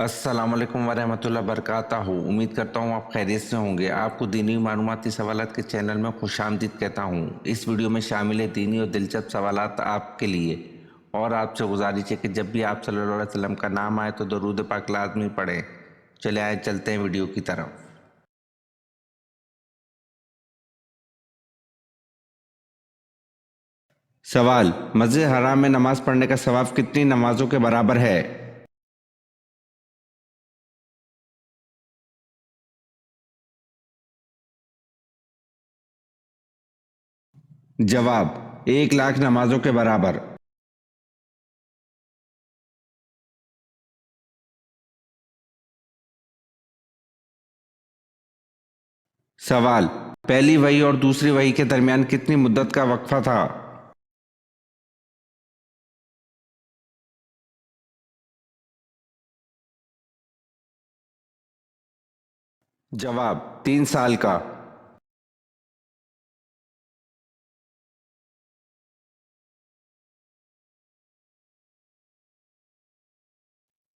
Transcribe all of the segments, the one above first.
अस्सलाम वालेकुम वरहमतुल्लाहि वबरकातुहू। उम्मीद करता हूँ आप खैरियत से होंगे। आपको दीनी मालूमाती सवालात के चैनल में खुशामदीद कहता हूँ। इस वीडियो में शामिल है दीनी और दिलचस्प सवालात आपके लिए। और आपसे गुजारिश है कि जब भी आप सल्लल्लाहु अलैहि वसल्लम का नाम आए तो दरूद पाक लाज़मी पढ़ें। चले आए चलते हैं वीडियो की तरफ। सवाल: मस्जिद हराम में नमाज पढ़ने का सवाब कितनी नमाजों के बराबर है? जवाब: 1 लाख नमाजों के बराबर। सवाल: पहली वही और दूसरी वही के दरमियान कितनी मुद्दत का वक्फा था? जवाब: 3 साल का।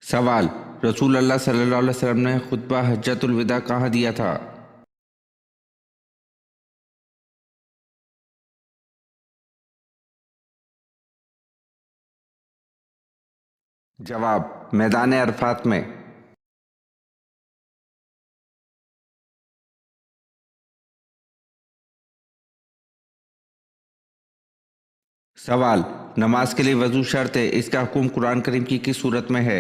सवाल: रसूल अल्लाह सल्लल्लाहु अलैहि वसल्लम ने खुतबा हज्जतुल विदा कहाँ दिया था? जवाब: मैदान अरफात में। सवाल: नमाज के लिए वजू शर्त है, इसका हुक्म कुरान करीम की किस सूरत में है?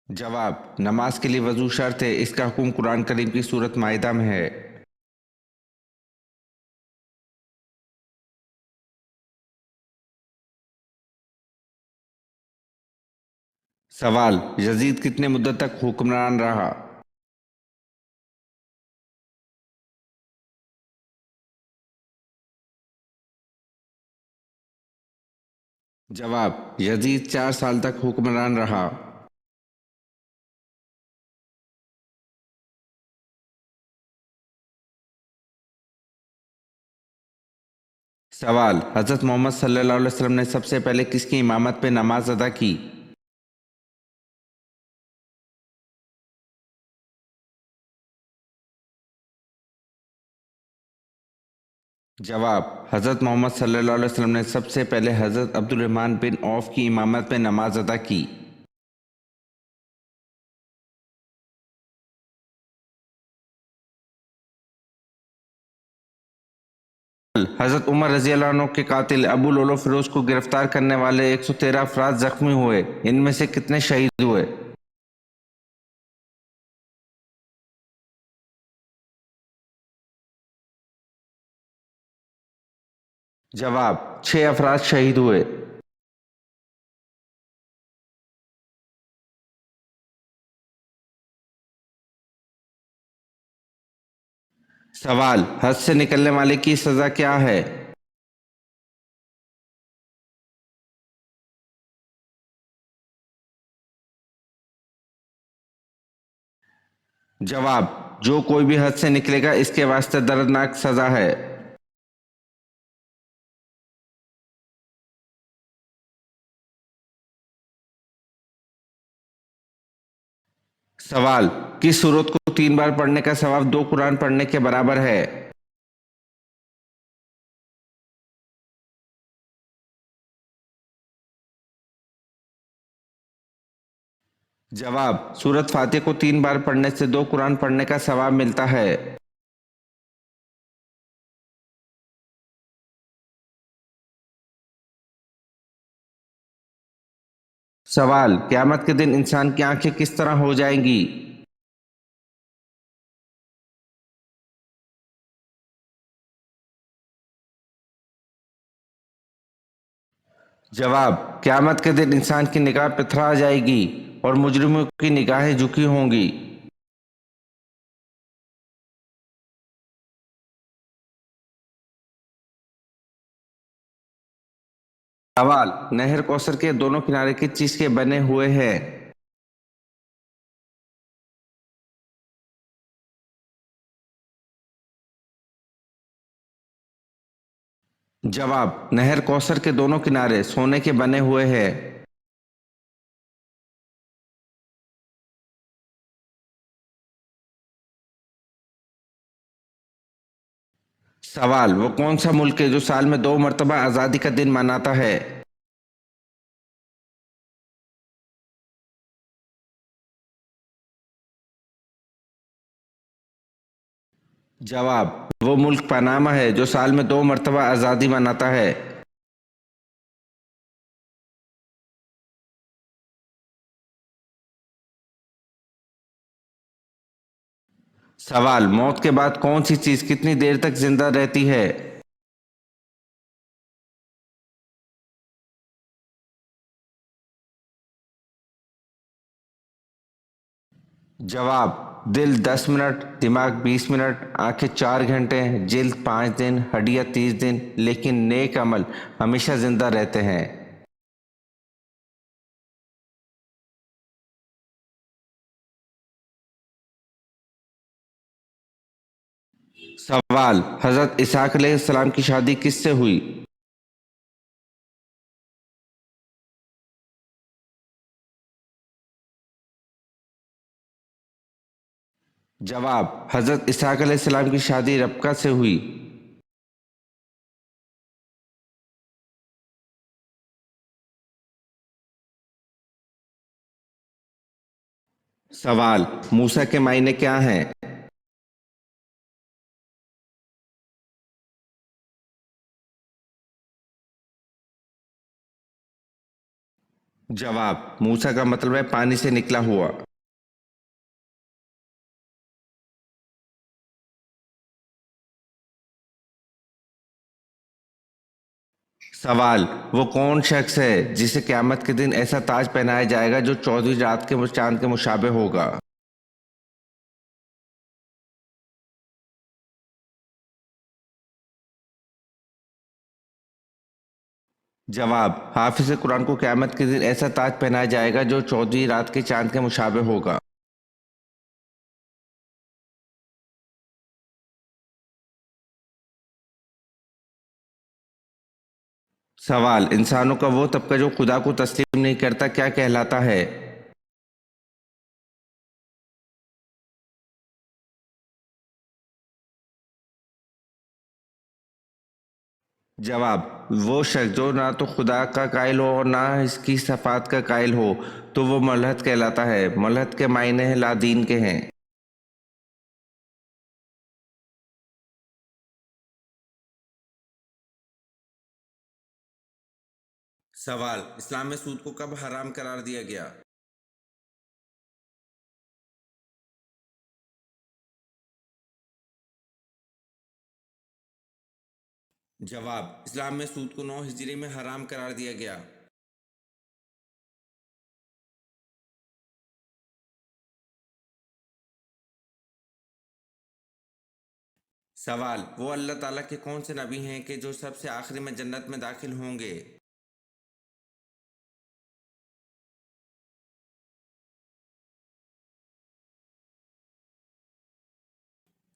जवाब: नमाज के लिए वजू शर्त है, इसका हुक्म कुरान करीम की सूरत माइदा में है। सवाल: यजीद कितने मुद्दत तक हुक्मरान रहा? जवाब: यजीद 4 साल तक हुक्मरान रहा। सवाल: हज़रत मोहम्मद सल्लल्लाहु अलैहि वसल्लम ने सबसे पहले किसकी इमामत पे नमाज अदा की? जवाब: हज़रत मोहम्मद सल्लल्लाहु अलैहि वसल्लम ने सबसे पहले हज़रत अब्दुर्रहमान बिन औफ की इमामत में नमाज अदा की। हज़रत उमर रज़ी अल्लाह अन्हु के कातिल अबू लुलु फिरोज को गिरफ्तार करने वाले 113 अफराद जख्मी हुए, इनमें से कितने शहीद हुए? जवाब: 6 अफराद शहीद हुए। सवाल: हज से निकलने वाले की सज़ा क्या है? जवाब: जो कोई भी हज से निकलेगा इसके वास्ते दर्दनाक सज़ा है। सवाल: किस सूरत को 3 बार पढ़ने का सवाब 2 कुरान पढ़ने के बराबर है? जवाब: सूरत फातिहा को 3 बार पढ़ने से 2 कुरान पढ़ने का सवाब मिलता है। सवाल: क़यामत के दिन इंसान की आंखें किस तरह हो जाएंगी? जवाब: क़यामत के दिन इंसान की निगाह पथरा जाएगी और मुजरिमों की निगाहें झुकी होंगी। सवाल: नहर कौसर के दोनों किनारे किस चीज के बने हुए हैं? जवाब, नहर कौसर के दोनों किनारे सोने के बने हुए हैं। सवाल, वो कौन सा मुल्क है जो साल में 2 मरतबा आज़ादी का दिन मनाता है? जवाब, वो मुल्क पनामा है जो साल में 2 मरतबा आज़ादी मनाता है। सवाल, मौत के बाद कौन सी चीज कितनी देर तक जिंदा रहती है? जवाब, दिल 10 मिनट, दिमाग 20 मिनट, आंखें 4 घंटे, जिल्द 5 दिन, हड्डियां 30 दिन, लेकिन नेक अमल हमेशा जिंदा रहते हैं। सवाल, हजरत इसहाक अलैहिस्सलाम की शादी किससे हुई? जवाब, हजरत इसहाक अलैहिस्सलाम की शादी रबका से हुई। सवाल, मूसा के मायने क्या हैं? जवाब, मूसा का मतलब है पानी से निकला हुआ। सवाल, वो कौन शख्स है जिसे क़यामत के दिन ऐसा ताज पहनाया जाएगा जो 14वीं रात के चांद के मुशाबे होगा? जवाब, हाफिज कुरान को क़यामत के दिन ऐसा ताज पहनाया जाएगा जो 14वीं रात के चांद के मुशाबे होगा। सवाल, इंसानों का वो तबका जो खुदा को तस्लीम नहीं करता क्या कहलाता है? जवाब, वो शख्स जो ना तो खुदा का कायल हो और ना इसकी सफ़ात का कायल हो तो वो मलहद कहलाता है। मलहद के मायने हैं लादीन के हैं। सवाल, इस्लाम में सूद को कब हराम करार दिया गया? जवाब, इस्लाम में सूद को 9 हिजरी में हराम करार दिया गया। सवाल, वो अल्लाह ताला के कौन से नबी हैं कि जो सबसे आखिरी में जन्नत में दाखिल होंगे?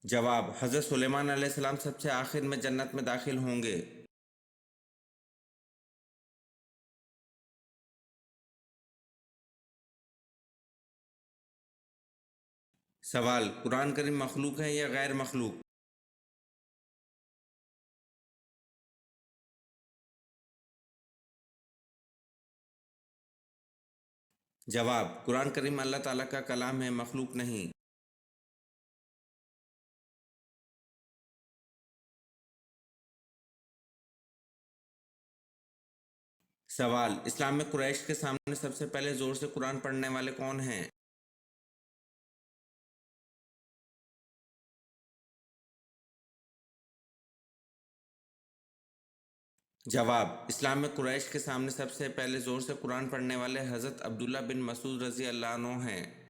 जवाब, हज़रत सुलेमान अलैहिस्सलाम सबसे आखिर में जन्नत में दाखिल होंगे। सवाल, कुरान करीम मखलूक है या गैर मखलूक? जवाब, कुरान करीम अल्लाह ताला का कलाम है, मखलूक नहीं। सवाल, इस्लाम में कुरैश के सामने सबसे पहले जोर से कुरान पढ़ने वाले कौन हैं? जवाब, इस्लाम में कुरैश के सामने सबसे पहले जोर से कुरान पढ़ने वाले हज़रत अब्दुल्ला बिन मसूद रज़ी अल्लाह अन्हु हैं।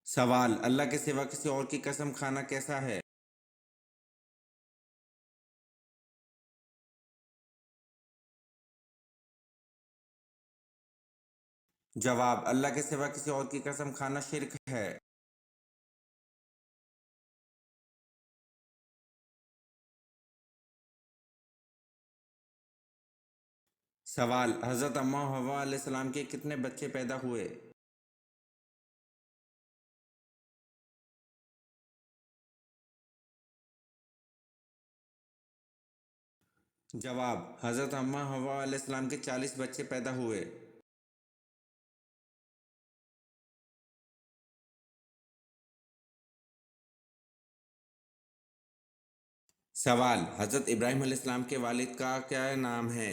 सवाल, अल्लाह के सिवा किसी और की कसम खाना कैसा है? जवाब, अल्लाह के सिवा किसी और की कसम खाना शिर्क है। सवाल, हजरत अम्मा हव्वा अलैहिस्सलाम के कितने बच्चे पैदा हुए? जवाब, हजरत अम्मा हव्वा अलैहिस्सलाम के 40 बच्चे पैदा हुए। सवाल, हजरत इब्राहीम अलैहिस्सलाम के वालिद का क्या नाम है?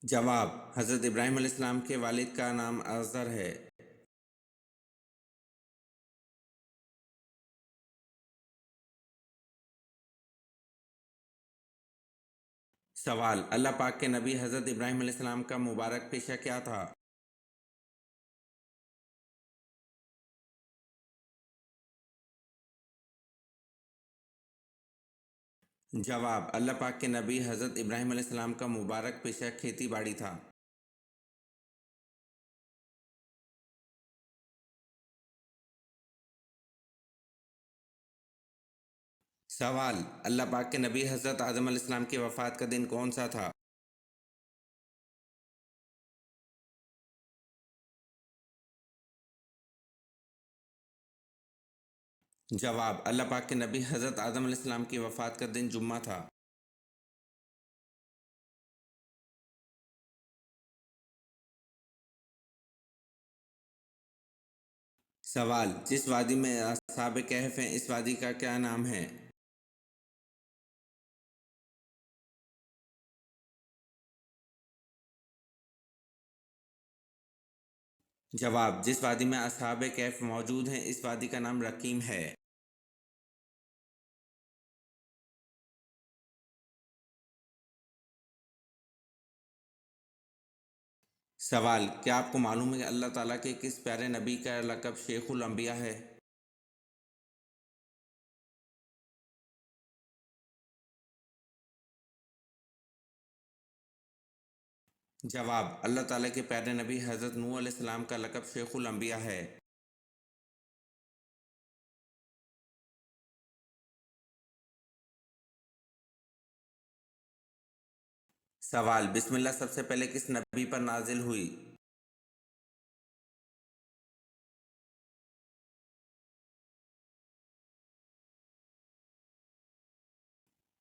जवाब, हजरत इब्राहीम अलैहिस्सलाम के वालिद का नाम अज़र है। सवाल, अल्लाह पाक के नबी हजरत इब्राहीम अलैहिस्सलाम का मुबारक पेशा क्या था? जवाब, अल्लाह पाक के नबी हजरत इब्राहीम अलैहिस्सलाम का मुबारक पेशा खेती बाड़ी था। सवाल, अल्लाह पाक के नबी हजरत आदम अलैहिस्सलाम की वफ़ात का दिन कौन सा था? जवाब, अल्लाह पाक के नबी हजरत आदम अलैहिस्सलाम की वफ़ात का दिन जुम्मा था। सवाल, जिस वादी में असहाब कहफ हैं इस वादी का क्या नाम है? जवाब, जिस वादी में असहाब कहफ मौजूद हैं इस वादी का नाम रकीम है। सवाल, क्या आपको मालूम है कि अल्लाह ताला के किस प्यारे नबी का लक़ब शेखुल अंबिया है? जवाब, अल्लाह ताला के प्यारे नबी हज़रत नूह अलैहिस्सलाम का लक़ब शेखुल अंबिया है। सवाल, बिस्मिल्लाह सबसे पहले किस नबी पर नाजिल हुई?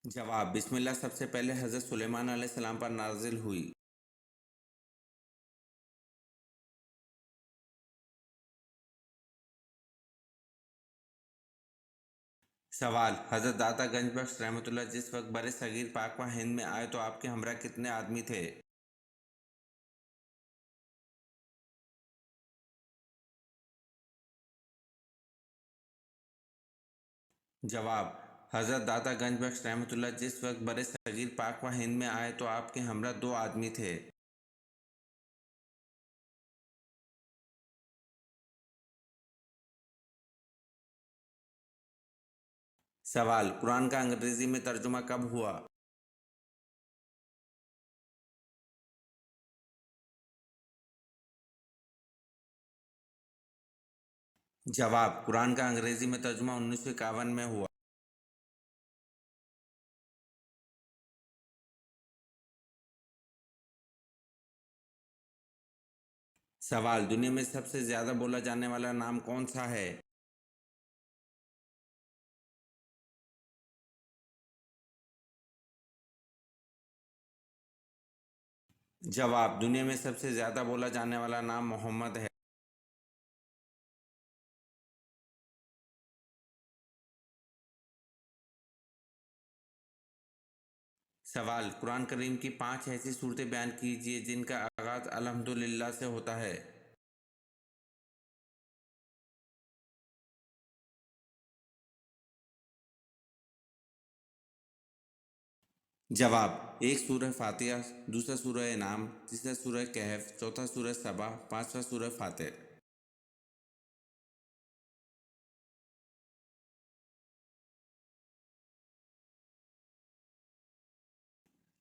जवाब, बिस्मिल्लाह सबसे पहले हज़रत सुलेमान अलैहिस्सलाम पर नाजिल हुई। सवाल, हज़रत दाता गंज बख्श रहमतुल्लाह जिस वक्त बरे सगीर पाक व हिंद में आए तो आपके हमरा कितने आदमी थे? जवाब, हज़रत दाता गंज बख्श रहमतुल्लाह जिस वक्त बरे सगीर पाक व हिंद में आए तो आपके हमरा 2 आदमी थे। सवाल, कुरान का अंग्रेजी में तर्जुमा कब हुआ? जवाब, कुरान का अंग्रेजी में तर्जुमा 1951 में हुआ। सवाल, दुनिया में सबसे ज्यादा बोला जाने वाला नाम कौन सा है? जवाब, दुनिया में सबसे ज्यादा बोला जाने वाला नाम मोहम्मद है। सवाल, कुरान करीम की 5 ऐसी सूरतें बयान कीजिए जिनका आगाज अल्हम्दुलिल्लाह से होता है। जवाब, एक सूरह फातिहा, दूसरा सूरह इनाम, तीसरा सूरह कहफ, चौथा सूरह सबा, पांचवा सूरह फातिह।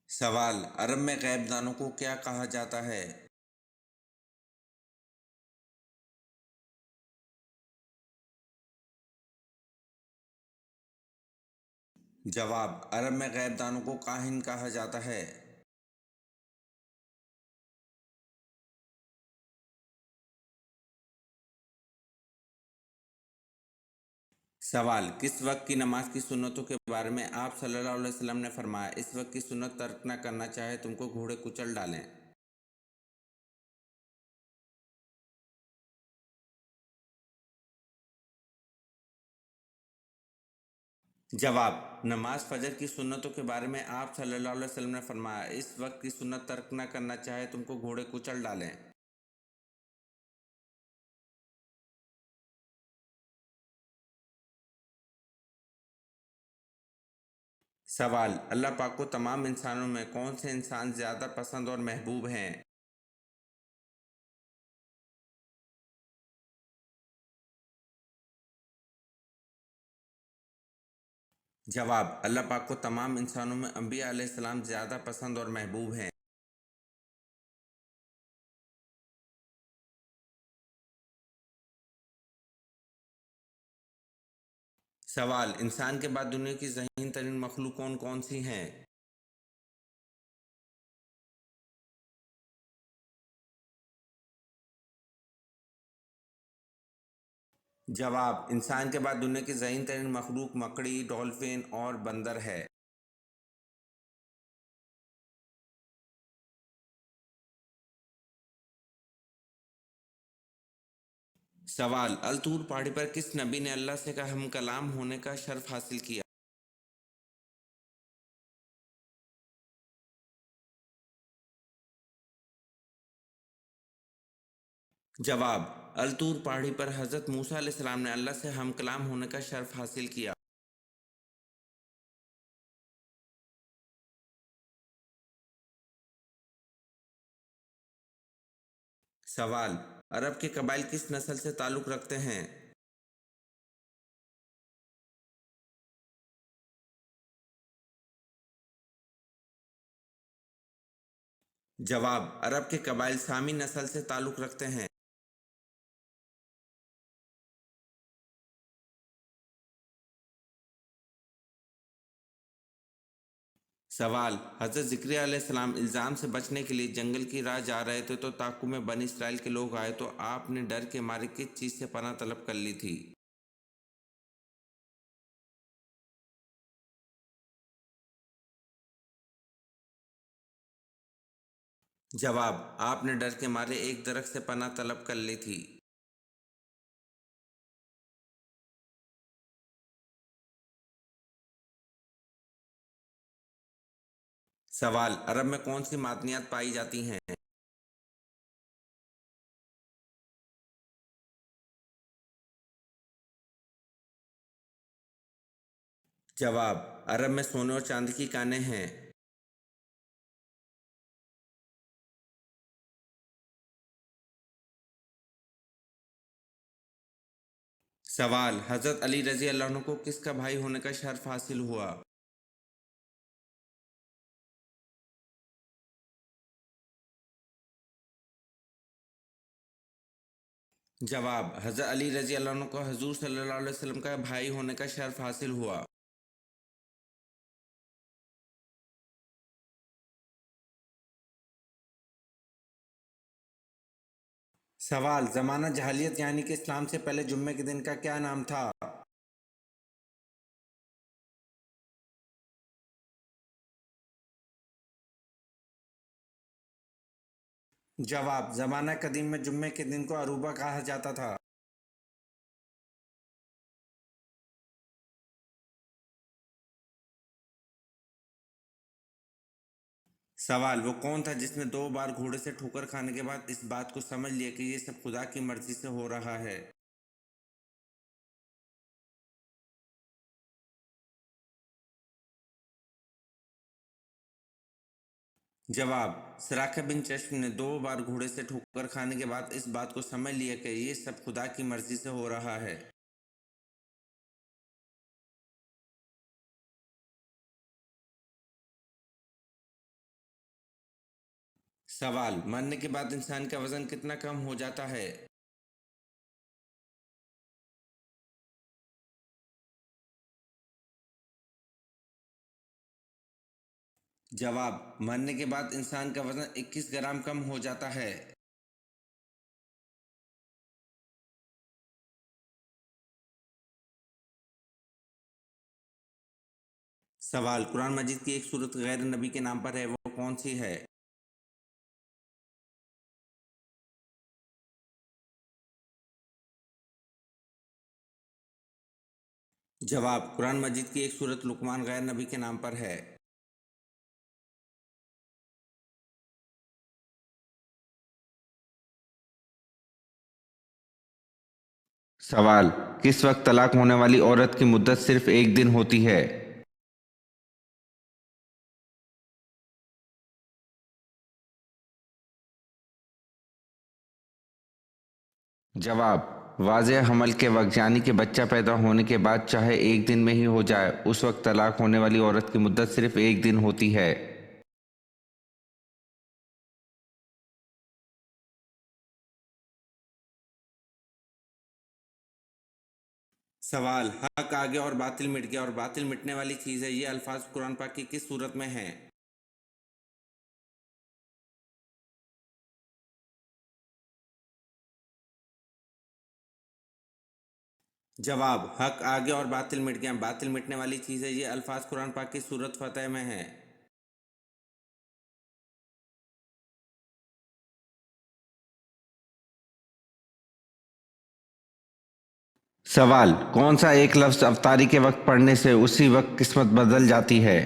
सवाल: अरब में गैब दानों को क्या कहा जाता है? जवाब: अरब में गैब दानों को काहिन कहा जाता है। सवाल: किस वक्त की नमाज की सुन्नतों के बारे में आप सल्लल्लाहु अलैहि वसल्लम ने फरमाया, इस वक्त की सुन्नत तर्क न करना चाहे तुमको घोड़े कुचल डालें? जवाब: नमाज फजर की सुन्नतों के बारे में आप सल्लल्लाहु अलैहि वसल्लम ने फरमाया, इस वक्त की सुन्नत तर्क न करना चाहे तुमको घोड़े कुचल डालें। सवाल: अल्लाह पाक को तमाम इंसानों में कौन से इंसान ज़्यादा पसंद और महबूब हैं? जवाब: अल्लाह पाक को तमाम इंसानों में अंबिया अलैहिस्सलाम ज़्यादा पसंद और महबूब हैं। सवाल: इंसान के बाद दुनिया की ज़हीन तरीन मखलूक कौन कौन सी हैं? जवाब: इंसान के बाद दुनिया की ज़हीन तरीन मखलूक मकड़ी, डॉल्फिन और बंदर है। सवाल: अल-तूर पहाड़ी पर किस नबी ने अल्लाह से हम कलाम होने का शर्फ हासिल किया? जवाब: अल-तूर पहाड़ी पर हज़रत मूसा अलैहिस्सलाम ने अल्लाह से हम कलाम होने का शर्फ हासिल किया। सवाल: अरब के कबाइल किस नस्ल से ताल्लुक़ रखते हैं? जवाब: अरब के कबाइल सामी नस्ल से ताल्लुक़ रखते हैं। सवाल: हज़रत ज़िक्रिया अलैहिस्सलाम इल्ज़ाम से बचने के लिए जंगल की राह जा रहे थे तो ताक़ू में बनी इसराइल के लोग आए तो आपने डर के मारे किस चीज़ से पनाह तलब कर ली थी? जवाब: आपने डर के मारे एक दरख्त से पनाह तलब कर ली थी। सवाल: अरब में कौन सी मादनियात पाई जाती हैं? जवाब: अरब में सोने और चांदी की कानें हैं। सवाल: हज़रत अली रज़ी अल्लाह अन्हु को किसका भाई होने का शर्फ हासिल हुआ? जवाब: हज़रत अली रज़ी अल्लाह अन्हु को हुज़ूर सल्लल्लाहु अलैहि वसल्लम का भाई होने का शर्फ हासिल हुआ। सवाल: ज़माना जहालियत यानी कि इस्लाम से पहले जुम्मे के दिन का क्या नाम था? जवाब: ज़माना कदीम में जुम्मे के दिन को अरूबा कहा जाता था। सवाल: वो कौन था जिसने 2 बार घोड़े से ठोकर खाने के बाद इस बात को समझ लिया कि ये सब खुदा की मर्जी से हो रहा है? जवाब: सराका बिन चश्म ने 2 बार घोड़े से ठोकर खाने के बाद इस बात को समझ लिया कि ये सब खुदा की मर्जी से हो रहा है। سوال: مرنے کے بعد انسان کا وزن کتنا کم ہو جاتا ہے؟ جواب: مرنے کے بعد انسان کا وزن 21 گرام کم ہو جاتا ہے۔ سوال: قرآن مجید کی ایک سورت غیر نبی کے نام پر ہے، وہ کون سی ہے؟ جواب: قرآن مجید کی ایک سورت لقمان غیر نبی کے نام پر ہے۔ سوال: کس وقت طلاق ہونے والی عورت کی مدت صرف ایک دن ہوتی ہے؟ جواب: واضح حمل کے وقت، یعنی کہ بچہ پیدا ہونے کے بعد چاہے ایک دن میں ہی ہو جائے، اس وقت طلاق ہونے والی عورت کی مدت صرف ایک دن ہوتی ہے۔ سوال: حق آگے اور باطل مٹ گیا اور باطل مٹنے والی چیز ہے، یہ الفاظ قرآن پاک کی کس سورت میں ہیں؟ جواب: حق آگے اور باطل مٹ گیا، باطل مٹنے والی چیز ہے، یہ الفاظ قرآن پاک کی سورت فتح میں ہیں۔ سوال: کون سا ایک لفظ افطاری کے وقت پڑھنے سے اسی وقت قسمت بدل جاتی ہے؟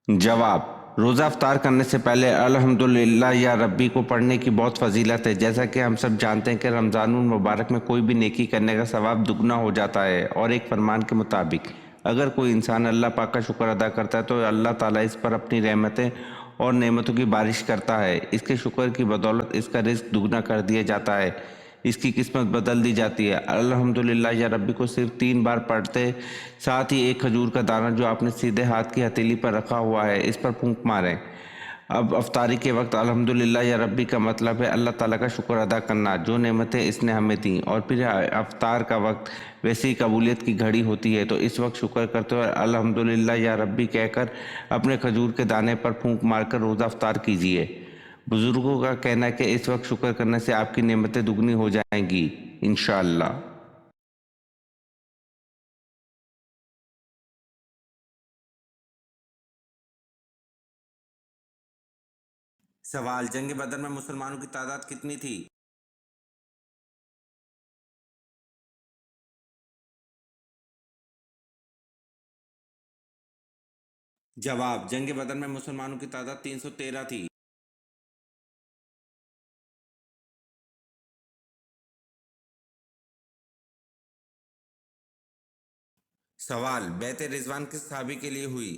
جواب: روزہ افطار کرنے سے پہلے الحمدللہ یا ربی کو پڑھنے کی بہت فضیلت ہے، جیسا کہ ہم سب جانتے ہیں کہ رمضان المبارک میں کوئی بھی نیکی کرنے کا ثواب دگنا ہو جاتا ہے، اور ایک فرمان کے مطابق اگر کوئی انسان اللہ پاک کا شکر ادا کرتا ہے تو اللہ تعالیٰ اس پر اپنی رحمتیں اور نعمتوں کی بارش کرتا ہے، اس کے شکر کی بدولت اس کا رزق دگنا کر دیا جاتا ہے، اس کی قسمت بدل دی جاتی ہے۔ الحمدللہ یا ربی کو صرف 3 بار پڑھتے، ساتھ ہی ایک کھجور کا دانہ جو آپ نے سیدھے ہاتھ کی ہتھیلی پر رکھا ہوا ہے اس پر پھونک ماریں۔ اب افطاری کے وقت الحمدللہ یا ربی کا مطلب ہے اللہ تعالیٰ کا شکر ادا کرنا جو نعمتیں اس نے ہمیں دیں، اور پھر افطار کا وقت ویسے ہی قبولیت کی گھڑی ہوتی ہے، تو اس وقت شکر کرتے ہوئے الحمدللہ یا ربی کہہ کر اپنے کھجور کے دانے پر پھونک مار کر روزہ افطار کیجیے۔ بزرگوں کا کہنا ہے کہ اس وقت شکر کرنے سے آپ کی نعمتیں دگنی ہو جائیں گی انشاءاللہ۔ سوال: جنگ بدر میں مسلمانوں کی تعداد کتنی تھی؟ جواب: جنگ بدر میں مسلمانوں کی تعداد 313 تھی۔ سوال: بیعت رضوان کس صحابی کے لیے ہوئی؟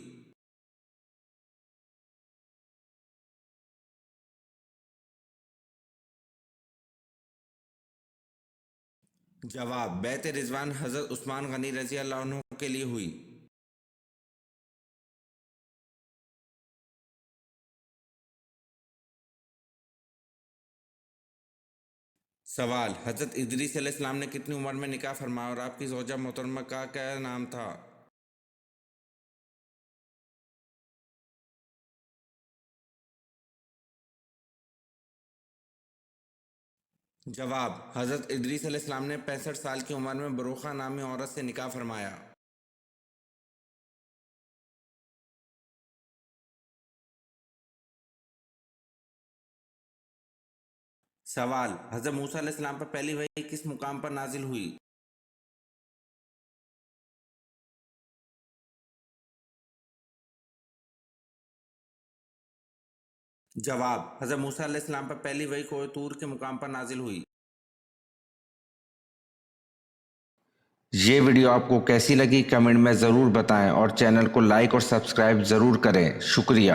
جواب: بیعت رضوان حضرت عثمان غنی رضی اللہ عنہ کے لیے ہوئی۔ سوال: حضرت ادریس علیہ السلام نے کتنی عمر میں نکاح فرمایا اور آپ کی زوجہ محترمہ کا کیا نام تھا؟ جواب: حضرت ادریس علیہ السلام نے 65 سال کی عمر میں بروخہ نامی عورت سے نکاح فرمایا۔ سوال: حضرت موسیٰ علیہ السلام پر پہلی وحی کس مقام پر نازل ہوئی؟ جواب: حضرت موسیٰ علیہ السلام پر پہلی وحی کوہ طور کے مقام پر نازل ہوئی۔ یہ ویڈیو آپ کو کیسی لگی کمنٹ میں ضرور بتائیں، اور چینل کو لائک اور سبسکرائب ضرور کریں۔ شکریہ۔